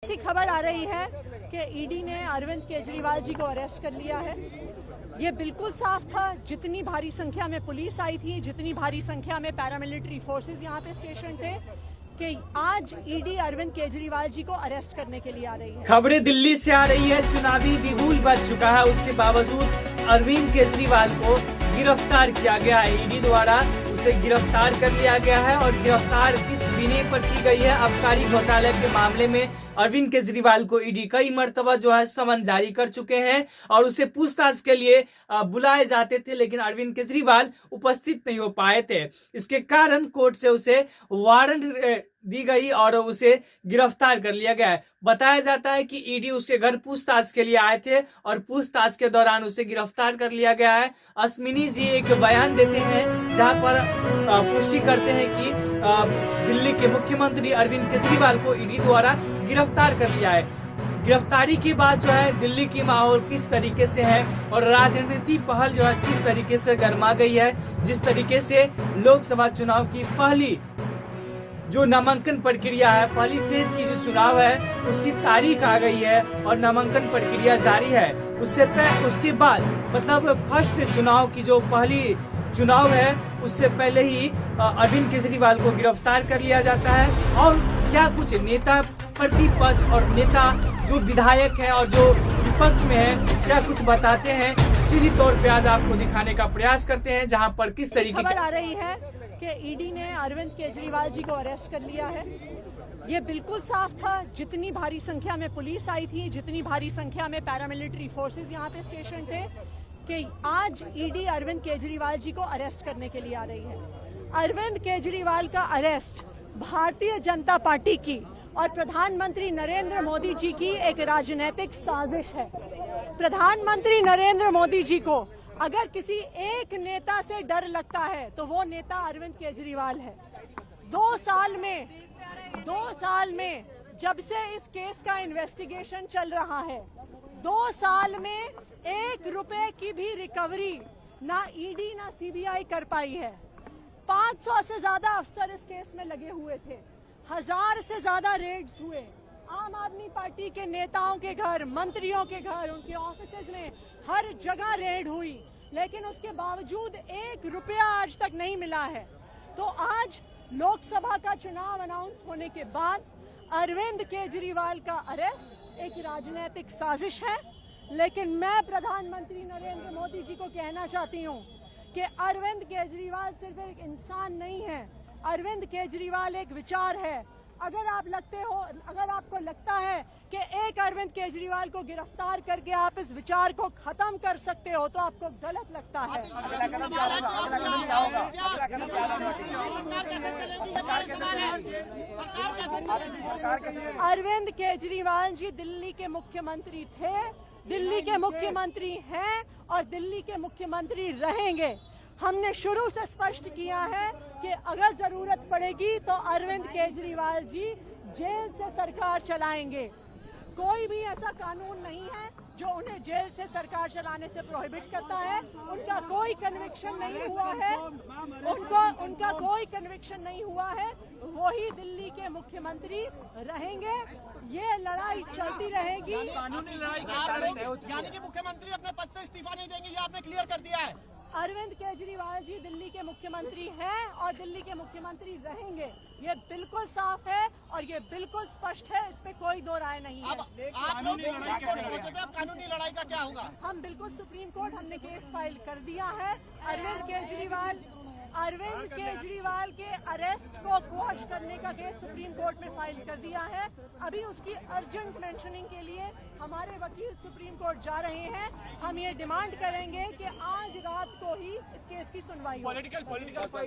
ऐसी खबर आ रही है कि ईडी ने अरविंद केजरीवाल जी को अरेस्ट कर लिया है। ये बिल्कुल साफ था, जितनी भारी संख्या में पुलिस आई थी, जितनी भारी संख्या में पैरामिलिट्री फोर्सेस यहाँ पे स्टेशन थे, कि आज ईडी अरविंद केजरीवाल जी को अरेस्ट करने के लिए आ रही है। खबरें दिल्ली से आ रही है, चुनावी बिगुल बज चुका है, उसके बावजूद अरविंद केजरीवाल को गिरफ्तार किया गया है। ईडी द्वारा उसे गिरफ्तार कर लिया गया है और गिरफ्तार किस विनय पर की गई है? आबकारी घोटाले के मामले में अरविंद केजरीवाल को ईडी कई मर्तबा जो है समन जारी कर चुके हैं और उसे पूछताछ के लिए बुलाए जाते थे, लेकिन अरविंद केजरीवाल उपस्थित नहीं हो पाए थे। इसके कारण कोर्ट से उसे वारंट दी गई और उसे गिरफ्तार कर लिया गया है। बताया जाता है कि ईडी उसके घर पूछताछ के लिए आए थे और पूछताछ के दौरान उसे गिरफ्तार कर लिया गया है। अश्विनी जी एक बयान देते हैं जहां पर पुष्टि करते हैं कि दिल्ली के मुख्यमंत्री अरविंद केजरीवाल को ईडी द्वारा गिरफ्तार कर लिया है। गिरफ्तारी के बाद जो है दिल्ली की माहौल किस तरीके से है और राजनीति पहल जो है किस तरीके से गर्मा गई है। जिस तरीके से लोकसभा चुनाव की पहली जो नामांकन प्रक्रिया है, पहली फेज की जो चुनाव है, उसकी तारीख आ गई है और नामांकन प्रक्रिया जारी है। उसके बाद मतलब फर्स्ट चुनाव की जो पहली चुनाव है, उससे पहले ही अरविंद केजरीवाल को गिरफ्तार कर लिया जाता है। और क्या कुछ नेता प्रतिपक्ष और नेता जो विधायक है और जो विपक्ष में है, क्या कुछ बताते हैं, सीधी तौर पे आज आपको दिखाने का प्रयास करते हैं। जहां पर किस तरीके खबर आ रही है कि ईडी ने अरविंद केजरीवाल जी को अरेस्ट कर लिया है। ये बिल्कुल साफ था, जितनी भारी संख्या में पुलिस आई थी, जितनी भारी संख्या में पैरामिलिट्री फोर्सेस यहाँ पे स्टेशन थे, कि आज ईडी अरविंद केजरीवाल जी को अरेस्ट करने के लिए आ रही है। अरविंद केजरीवाल का अरेस्ट भारतीय जनता पार्टी की और प्रधानमंत्री नरेंद्र मोदी जी की एक राजनीतिक साजिश है। प्रधानमंत्री नरेंद्र मोदी जी को अगर किसी एक नेता से डर लगता है तो वो नेता अरविंद केजरीवाल है। 2 साल में जब से इस केस का इन्वेस्टिगेशन चल रहा है, 2 साल में 1 रुपए की भी रिकवरी ना ईडी ना सीबीआई कर पाई है। 500 से ज्यादा अफसर इस केस में लगे हुए थे, 1000 से ज्यादा रेड्स हुए। आम आदमी पार्टी के नेताओं के घर, मंत्रियों के घर, उनके ऑफिसेज में हर जगह रेड हुई, लेकिन उसके बावजूद 1 रुपया आज तक नहीं मिला है। तो आज लोकसभा का चुनाव अनाउंस होने के बाद अरविंद केजरीवाल का अरेस्ट एक राजनीतिक साजिश है। लेकिन मैं प्रधानमंत्री नरेंद्र मोदी जी को कहना चाहती हूँ कि अरविंद केजरीवाल सिर्फ एक इंसान नहीं है, अरविंद केजरीवाल एक विचार है। अगर आपको लगता है कि एक अरविंद केजरीवाल को गिरफ्तार करके आप इस विचार को खत्म कर सकते हो, तो आपको गलत लगता है। अरविंद केजरीवाल जी दिल्ली के मुख्यमंत्री थे, दिल्ली के मुख्यमंत्री हैं और दिल्ली के मुख्यमंत्री रहेंगे। हमने शुरू से स्पष्ट किया है कि अगर जरूरत पड़ेगी तो अरविंद केजरीवाल जी जेल से सरकार चलाएंगे। कोई भी ऐसा कानून नहीं है जो उन्हें जेल से सरकार चलाने से प्रोहिबिट करता है। उनका कोई कन्विक्शन नहीं हुआ है, उनका कोई कन्विक्शन नहीं हुआ है। वही दिल्ली के मुख्यमंत्री रहेंगे। ये लड़ाई चलती रहेगी। कानूनी लड़ाई यानी कि मुख्यमंत्री अपने पद से इस्तीफा नहीं देंगे, ये आपने क्लियर कर दिया है। अरविंद केजरीवाल जी दिल्ली के मुख्यमंत्री हैं और दिल्ली के मुख्यमंत्री रहेंगे। ये बिल्कुल साफ है और ये बिल्कुल स्पष्ट है, इस पे कोई दो राय नहीं है। आप लोग कानूनी लड़ाई का क्या होगा? हम बिल्कुल सुप्रीम कोर्ट, हमने केस फाइल कर दिया है। अरविंद केजरीवाल के अरेस्ट को क्वॉश करने का केस सुप्रीम कोर्ट में फाइल कर दिया है। अभी उसकी अर्जेंट मेंशनिंग के लिए हमारे वकील सुप्रीम कोर्ट जा रहे हैं। हम ये डिमांड करेंगे कि आज रात को ही इस केस की सुनवाई हो।